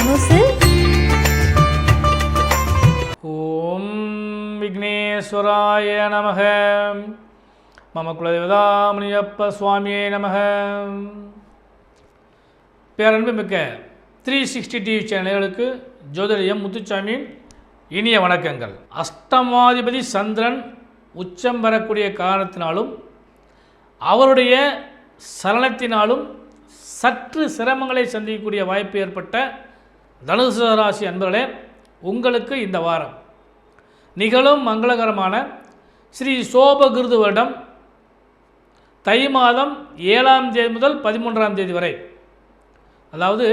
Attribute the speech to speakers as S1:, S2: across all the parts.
S1: தனுசு.
S2: ஓம் விக்னேஸ்வராய நமக. மம குலதேவதா முனியப்ப சுவாமியே நமக. பேரன்பு மிக்க 360 டிவி சேனல்களுக்கு ஜோதிடம் முத்துச்சாமியின் இனிய வணக்கங்கள். அஷ்டமாதிபதி சந்திரன் உச்சம் பெறக்கூடிய காரணத்தினாலும் அவருடைய சலனத்தினாலும் சற்று சிரமங்களை சந்திக்கக்கூடிய வாய்ப்பு ஏற்பட்ட தனுசு ராசி அன்பர்களே, உங்களுக்கு இந்த வாரம் நிகழும் மங்களகரமான ஸ்ரீ சோபகிருது வருடம் தை மாதம் 7ஆம் தேதி முதல் 13ஆம் தேதி வரை, அதாவது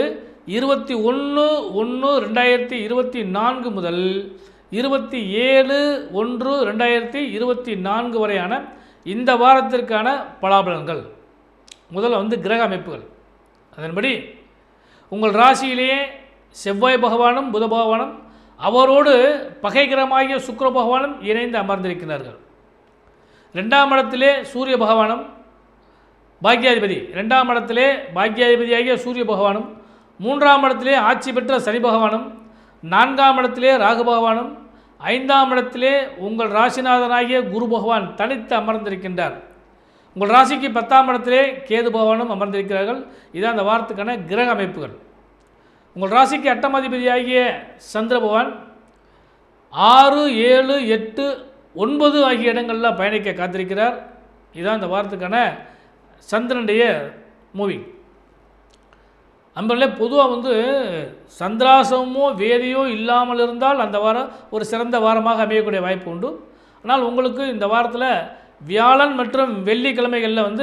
S2: 21/1/2024 முதல் 27/1/2024 வரையான இந்த வாரத்திற்கான பலாபலன்கள். முதல்ல கிரக அமைப்புகள். அதன்படி உங்கள் ராசியிலேயே செவ்வாய் பகவானும் புத பகவானும் அவரோடு பகை கிரகமாகிய சுக்கிர பகவானும் இணைந்து அமர்ந்திருக்கிறார்கள். 2ஆம் இடத்திலே சூரிய பகவானும் பாக்யாதிபதி, 2ஆம் இடத்திலே பாக்யாதிபதியாகிய சூரிய பகவானும், 3ஆம் இடத்திலே ஆட்சி பெற்ற சனி பகவானும், 4ஆம் இடத்திலே ராகு பகவானும், 5ஆம் இடத்திலே உங்கள் ராசிநாதனாகிய குரு பகவான் தனித்து அமர்ந்திருக்கின்றார். உங்கள் ராசிக்கு 10ஆம் இடத்திலே கேது பகவானும் அமர்ந்திருக்கிறார்கள். இதான் அந்த வாரத்துக்கான கிரக அமைப்புகள். உங்கள் ராசிக்கு 8ஆம் அதிபதியாகிய சந்திர பகவான் 6, 7, 8, 9 ஆகிய இடங்களில் பயணிக்க காத்திருக்கிறார். இதுதான் இந்த வாரத்துக்கான சந்திரனுடைய மூவி. அன்பர்களே, பொதுவாக சந்திராசமோ வேதியோ இல்லாமல் இருந்தால் அந்த வாரம் ஒரு சிறந்த வாரமாக அமையக்கூடிய வாய்ப்பு உண்டு. ஆனால் உங்களுக்கு இந்த வாரத்தில் வியாழன் மற்றும் வெள்ளிக்கிழமைகளில்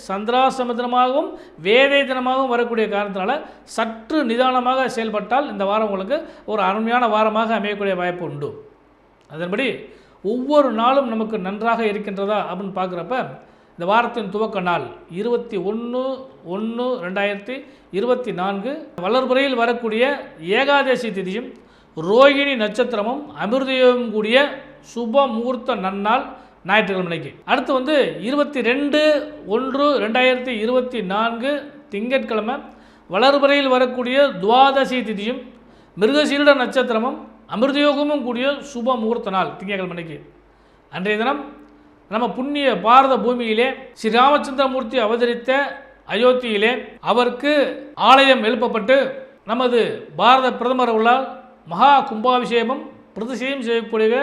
S2: சந்திராசம தினமாகவும் வேதை தினமாகவும் வரக்கூடிய காரணத்தினால சற்று நிதானமாக செயல்பட்டால் இந்த வாரம் உங்களுக்கு ஒரு அருமையான வாரமாக அமையக்கூடிய வாய்ப்பு உண்டு. அதன்படி ஒவ்வொரு நாளும் நமக்கு நன்றாக இருக்கின்றதா அப்படின்னு பார்க்குறப்ப இந்த வாரத்தின் துவக்க நாள் 21/1/2024 வளர்புறையில் வரக்கூடிய ஏகாதசி திதியும் ரோகிணி நட்சத்திரமும் அமிர்தயோகம் கூடிய சுப முகூர்த்த நன்னாள் ஞாயிற்றுக்கிழமைக்கு. அடுத்து 22/1/2024 திங்கட்கிழமை வளர்புறையில் வரக்கூடிய துவாதசி திதியும் மிருகசீரிட நட்சத்திரமும் அமிர்தயோகமும் கூடிய சுப முகூர்த்த நாள் திங்கட்கிழமைக்கு. அன்றைய தினம் நம்ம புண்ணிய பாரத பூமியிலே ஸ்ரீ ராமச்சந்திரமூர்த்தி அவதரித்த அயோத்தியிலே அவருக்கு ஆலயம் எழுப்பப்பட்டு நமது பாரத பிரதமர் உள்ளால் மகா கும்பாபிஷேகமும் பிரதிஷ்டையும் செய்யக்கூடிய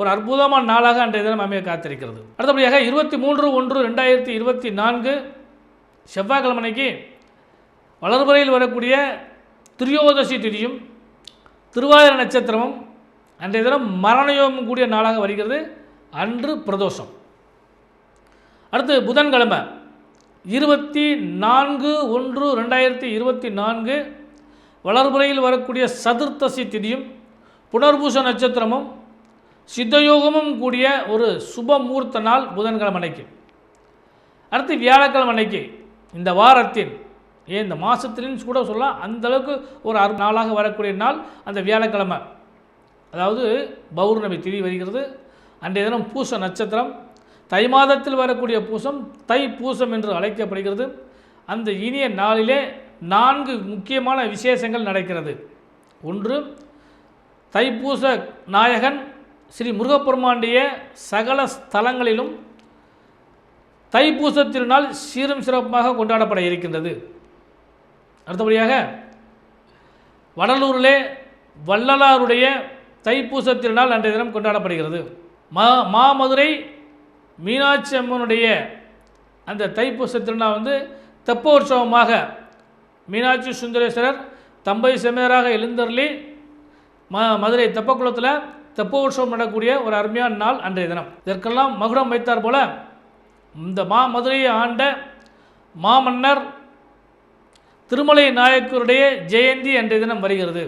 S2: ஒரு அற்புதமான நாளாக அன்றைய தினம் அமைய காத்திருக்கிறது. அடுத்தபடியாக 23/1/2024 செவ்வாய்க்கிழமைக்கு வளர்புறையில் வரக்கூடிய திரியோதசி திதியும் திருவாதிரை நட்சத்திரமும் அன்றைய தினம் மரணயோகம் கூடிய நாளாக வருகிறது. அன்று பிரதோஷம். அடுத்து புதன்கிழமை 24/1/2024 வளர்புறையில் வரக்கூடிய சதுர்த்தசி திதியும் புனர்பூச நட்சத்திரமும் சித்தயோகமும் கூடிய ஒரு சுப முகூர்த்த நாள் புதன்கிழமைக்கு. அடுத்து வியாழக்கிழமைக்கு இந்த வாரத்தின் இந்த மாதத்திலின்னு கூட சொல்லலாம், அந்தளவுக்கு ஒரு நாளாக வரக்கூடிய நாள் அந்த வியாழக்கிழமை. அதாவது பௌர்ணமி திதி வருகிறது. அன்றைய தினம் பூச நட்சத்திரம். தை மாதத்தில் வரக்கூடிய பூசம் தை பூசம் என்று அழைக்கப்படுகிறது. அந்த இனிய நாளிலே 4 முக்கியமான விசேஷங்கள் நடக்கிறது. ஒன்று, தைப்பூச நாயகன் ஸ்ரீ முருகப்பெருமானுடைய சகல ஸ்தலங்களிலும் தைப்பூச திருநாள் சீரும் சிறப்பாக கொண்டாடப்பட இருக்கின்றது. அடுத்தபடியாக வடலூரிலே வள்ளலாருடைய தைப்பூச திருநாள் அன்றைய தினம் கொண்டாடப்படுகிறது. மாமதுரை மீனாட்சி அம்மனுடைய அந்த தைப்பூச திருநாள் தெப்போற்சவமாக மீனாட்சி சுந்தரேஸ்வரர் தம்பை செமையராக எழுந்தருளி மதுரை தெப்பக்குளத்தில் தெப்போற்சவம் நடக்கக்கூடிய ஒரு அருமையான நாள் அன்றைய தினம். இதற்கெல்லாம் மகுடம் வைத்தார் போல இந்த மதுரையை ஆண்ட மாமன்னர் திருமலை நாயக்கருடைய ஜெயந்தி அன்றைய தினம் வருகிறது.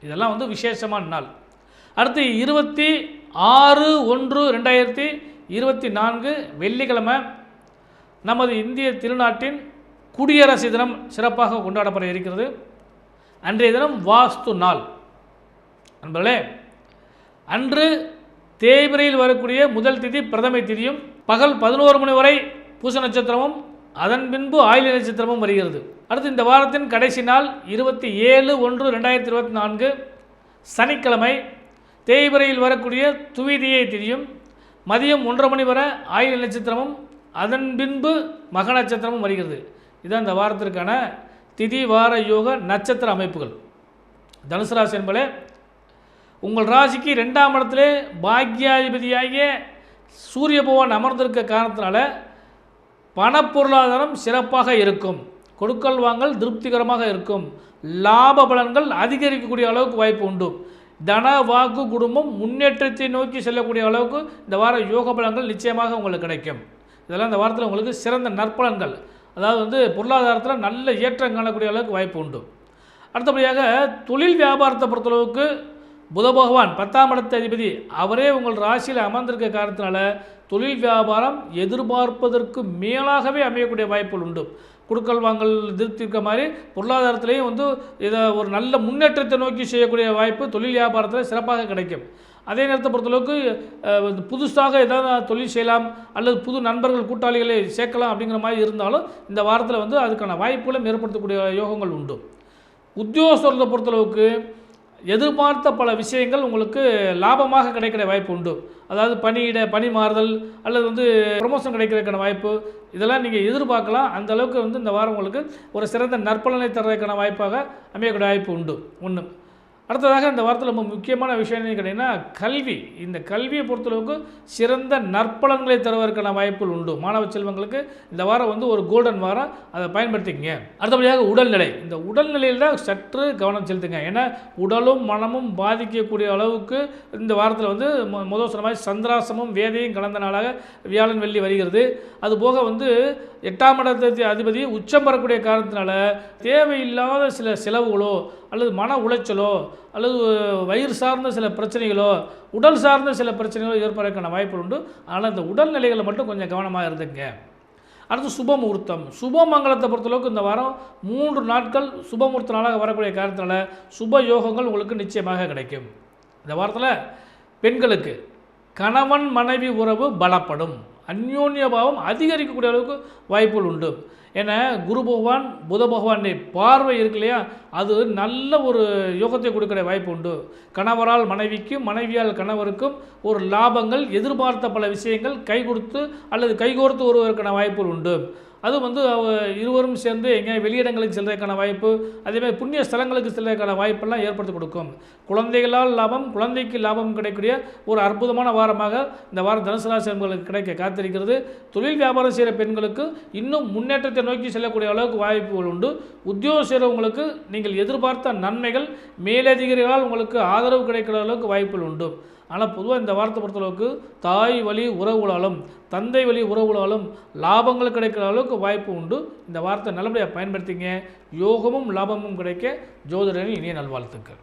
S2: இதெல்லாம் விசேஷமான நாள். அடுத்து 26/1/2024 வெள்ளிக்கிழமை நமது இந்திய திருநாட்டின் குடியரசு தினம் சிறப்பாக கொண்டாடப்பட இருக்கிறது. அன்றைய தினம் வாஸ்து நாள். நண்பர்களே, அன்று தேய்பிரையில் வரக்கூடிய முதல் திதி பிரதமை திதியும் பகல் 11 மணி வரை பூச நட்சத்திரமும் அதன் பின்பு ஆயில்ய நட்சத்திரமும் வருகிறது. அடுத்து இந்த வாரத்தின் கடைசி நாள் 27/1/2024 சனிக்கிழமை. தேய்பிறையில் வரக்கூடிய துவிதியை திதியும் மதியம் 1:30 மணி வரை ஆயில்ய நட்சத்திரமும் அதன் பின்பு மக நட்சத்திரமும் வருகிறது. இதுதான் இந்த வாரத்திற்கான திதி வார யோக நட்சத்திர அமைப்புகள். தனுசு ராசி என்பதே உங்கள் ராசிக்கு 2ஆம் இடத்திலே பாக்யாதிபதியாகிய சூரிய பகவான் அமர்ந்திருக்க காரணத்தினால பணப்பொருளாதாரம் சிறப்பாக இருக்கும். கொடுக்கல் வாங்கல் திருப்திகரமாக இருக்கும். லாப பலன்கள் அதிகரிக்கக்கூடிய அளவுக்கு வாய்ப்பு உண்டு. தன வாக்கு குடும்பம் முன்னேற்றத்தை நோக்கி செல்லக்கூடிய அளவுக்கு இந்த வார யோக பலன்கள் நிச்சயமாக உங்களுக்கு கிடைக்கும். இதெல்லாம் இந்த வாரத்தில் உங்களுக்கு சிறந்த நற்பலன்கள், அதாவது பொருளாதாரத்தில் நல்ல ஏற்றம் காணக்கூடிய அளவுக்கு வாய்ப்பு உண்டு. அடுத்தபடியாக தொழில் வியாபாரத்தை பொறுத்தளவுக்கு புத பகவான் 10ஆம் இடத்து அதிபதி அவரே உங்கள் ராசியில் அமர்ந்திருக்க காரணத்தினால தொழில் வியாபாரம் எதிர்பார்ப்பதற்கு மேலாகவே அமையக்கூடிய வாய்ப்புகள் உண்டு. கொடுக்கல் வாங்கல் திருப்திக்க மாதிரி பொருளாதாரத்திலையும் இதை ஒரு நல்ல முன்னேற்றத்தை நோக்கி செய்யக்கூடிய வாய்ப்பு தொழில் வியாபாரத்தில் சிறப்பாக கிடைக்கும். அதே நேரத்தை பொறுத்தளவுக்கு புதுசாக ஏதாவது தொழில் செய்யலாம் அல்லது புது நண்பர்கள் கூட்டாளிகளை சேர்க்கலாம் அப்படிங்கிற மாதிரி இருந்தாலும் இந்த வாரத்தில் அதுக்கான வாய்ப்புகளும் ஏற்படுத்தக்கூடிய யோகங்கள் உண்டு. உத்தியோகஸ்தர்களை பொறுத்தளவுக்கு எதிர்பார்த்த பல விஷயங்கள் உங்களுக்கு லாபமாக கிடைக்கிற வாய்ப்பு உண்டு. அதாவது பணி மாறுதல் அல்லது ப்ரொமோஷன் கிடைக்கிறதுக்கான வாய்ப்பு இதெல்லாம் நீங்கள் எதிர்பார்க்கலாம். அந்த அளவுக்கு இந்த வாரம் உங்களுக்கு ஒரு சிறந்த நற்பலனை தர்றதுக்கான வாய்ப்பாக அமையக்கூடிய வாய்ப்பு உண்டு. ஒன்று. அடுத்ததாக இந்த வாரத்தில் ரொம்ப முக்கியமான விஷயம் என்னன்னு கேட்டிங்கன்னா கல்வி. இந்த கல்வியை பொறுத்தளவுக்கு சிறந்த நற்பலன்களை தருவதற்கான வாய்ப்புகள் உண்டு. மாணவ செல்வங்களுக்கு இந்த வாரம் ஒரு கோல்டன் வாரம், அதை பயன்படுத்திக்கங்க. அடுத்தபடியாக உடல்நிலை. இந்த உடல்நிலையில் தான் சற்று கவனம் செலுத்துங்க. ஏன்னா உடலும் மனமும் பாதிக்கக்கூடிய அளவுக்கு இந்த வாரத்தில் முதல் சொன்ன மாதிரி சந்திராசமும் வேதையும் கலந்த நாளாக வியாழன் வெள்ளி வருகிறது. அதுபோக 8ஆம் இடத்து அதிபதி உச்சம் பெறக்கூடிய காரணத்தினால தேவையில்லாத சில செலவுகளோ அல்லது மன உளைச்சலோ அல்லது வயிறு சார்ந்த சில பிரச்சனைகளோ உடல் சார்ந்த சில பிரச்சனைகளோ ஏற்படுறதுக்கான வாய்ப்பு உண்டு. ஆனால் இந்த உடல்நிலைகளை மட்டும் கொஞ்சம் கவனமாக இருந்துங்க. அடுத்து சுபமுகூர்த்தம். சுபமங்கலத்தை பொறுத்தளவுக்கு இந்த வாரம் 3 நாட்கள் சுபமுகூர்த்த நாளாக வரக்கூடிய காரணத்தினால சுப யோகங்கள் உங்களுக்கு நிச்சயமாக கிடைக்கும். இந்த வாரத்தில் பெண்களுக்கு கணவன் மனைவி உறவு பலப்படும். அந்யோன்ய பாவம் அதிகரிக்கக்கூடிய அளவுக்கு வாய்ப்புகள் உண்டு. ஏன்னா குரு பகவான் புத பகவானை பார்வை இருக்கு இல்லையா, அது நல்ல ஒரு யோகத்தை கொடுக்கிற வாய்ப்பு உண்டு. கணவரால் மனைவிக்கும் மனைவியால் கணவருக்கும் ஒரு லாபங்கள் எதிர்பார்த்த பல விஷயங்கள் கை கொடுத்து அல்லது கைகோர்த்து வருவதற்கான வாய்ப்புகள் உண்டு. அது இருவரும் சேர்ந்து எங்கேயா வெளியிடங்களுக்கு செல்வதற்கான வாய்ப்பு, அதேமாதிரி புண்ணிய ஸ்தலங்களுக்கு செல்வதற்கான வாய்ப்பெல்லாம் ஏற்படுத்தி கொடுக்கும். குழந்தைகளால் லாபம், குழந்தைக்கு லாபம் கிடைக்கக்கூடிய ஒரு அற்புதமான வாரமாக இந்த வாரம் தனுசு ராசி என்பவர்களுக்கு கிடைக்க காத்திருக்கிறது. தொழில் வியாபாரம் செய்கிற பெண்களுக்கு இன்னும் முன்னேற்றத்தை நோக்கி செல்லக்கூடிய அளவுக்கு வாய்ப்புகள் உண்டு. உத்தியோகம் செய்கிறவங்களுக்கு நீங்கள் எதிர்பார்த்த நன்மைகள் மேலதிகாரிகளால் உங்களுக்கு ஆதரவு கிடைக்கிற அளவுக்கு வாய்ப்புகள் உண்டு. ஆனால் பொதுவாக இந்த வாரத்தை பொறுத்தளவுக்கு தாய் வழி உறவுகளாலும் தந்தை வழி உறவுகளாலும் லாபங்கள் கிடைக்கிற அளவுக்கு வாய்ப்பு உண்டு. இந்த வாரத்தை நல்லபடியாக பயன்படுத்திங்க. யோகமும் லாபமும் கிடைக்க ஜோதிடரின் இனிய நல்வாழ்த்துக்கள்.